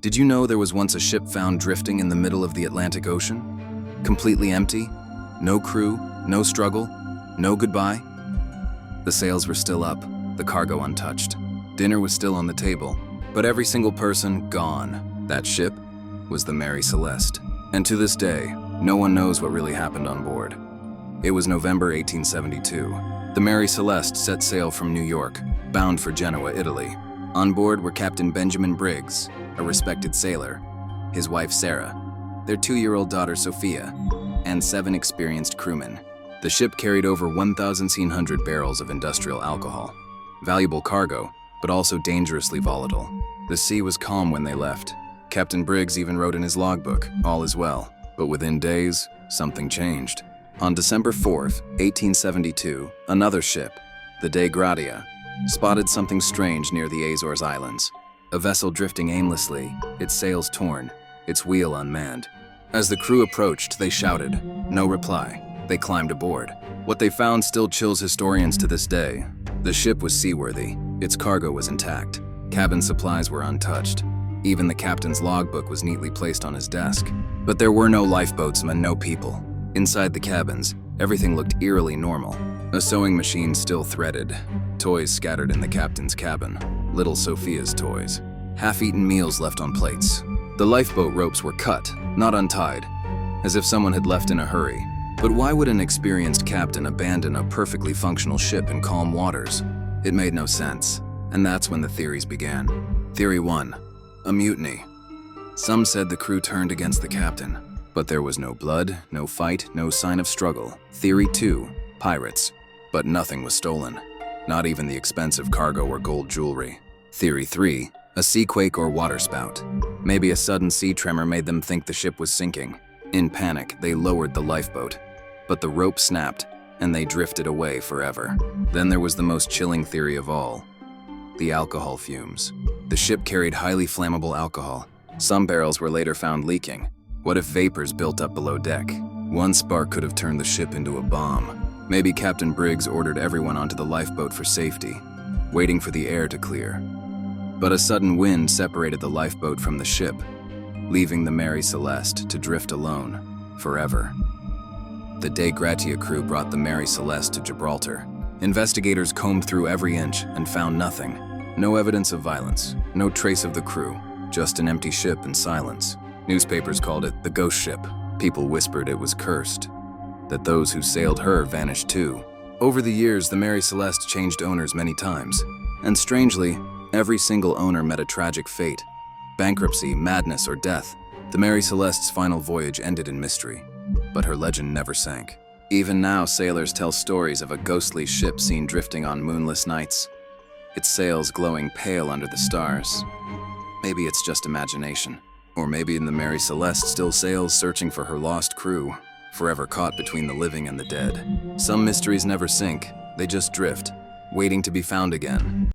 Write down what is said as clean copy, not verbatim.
Did you know there was once a ship found drifting in the middle of the Atlantic Ocean? Completely empty? No crew, no struggle, no goodbye? The sails were still up, the cargo untouched. Dinner was still on the table, but every single person gone. That ship was the Mary Celeste. And to this day, no one knows what really happened on board. It was November 1872. The Mary Celeste set sail from New York, bound for Genoa, Italy. On board were Captain Benjamin Briggs, a respected sailor, his wife Sarah, their 2-year-old daughter Sophia, and 7 experienced crewmen. The ship carried over 1,700 barrels of industrial alcohol, valuable cargo, but also dangerously volatile. The sea was calm when they left. Captain Briggs even wrote in his logbook, "All is well." But within days, something changed. On December 4th, 1872, another ship, the Dei Gratia, spotted something strange near the Azores Islands. A vessel drifting aimlessly, its sails torn, its wheel unmanned. As the crew approached, they shouted. No reply. They climbed aboard. What they found still chills historians to this day. The ship was seaworthy. Its cargo was intact. Cabin supplies were untouched. Even the captain's logbook was neatly placed on his desk. But there were no lifeboatsmen, no people. Inside the cabins, everything looked eerily normal. A sewing machine still threaded. Toys scattered in the captain's cabin. Little Sophia's toys. Half-eaten meals left on plates. The lifeboat ropes were cut, not untied, as if someone had left in a hurry. But why would an experienced captain abandon a perfectly functional ship in calm waters? It made no sense, and that's when the theories began. Theory 1. A mutiny. Some said the crew turned against the captain, but there was no blood, no fight, no sign of struggle. Theory 2. Pirates. But nothing was stolen, not even the expensive cargo or gold jewelry. Theory 3. A seaquake or waterspout. Maybe a sudden sea tremor made them think the ship was sinking. In panic, they lowered the lifeboat, but the rope snapped and they drifted away forever. Then there was the most chilling theory of all. The alcohol fumes. The ship carried highly flammable alcohol. Some barrels were later found leaking. What if vapors built up below deck? One spark could have turned the ship into a bomb. Maybe Captain Briggs ordered everyone onto the lifeboat for safety, waiting for the air to clear. But a sudden wind separated the lifeboat from the ship, leaving the Mary Celeste to drift alone, forever. The Dei Gratia crew brought the Mary Celeste to Gibraltar. Investigators combed through every inch and found nothing. No evidence of violence, no trace of the crew, just an empty ship and silence. Newspapers called it the ghost ship. People whispered it was cursed, that those who sailed her vanished too. Over the years, the Mary Celeste changed owners many times, and strangely, every single owner met a tragic fate. Bankruptcy, madness, or death. The Mary Celeste's final voyage ended in mystery, but her legend never sank. Even now, sailors tell stories of a ghostly ship seen drifting on moonless nights, its sails glowing pale under the stars. Maybe it's just imagination, or maybe the Mary Celeste still sails searching for her lost crew, forever caught between the living and the dead. Some mysteries never sink, they just drift, waiting to be found again.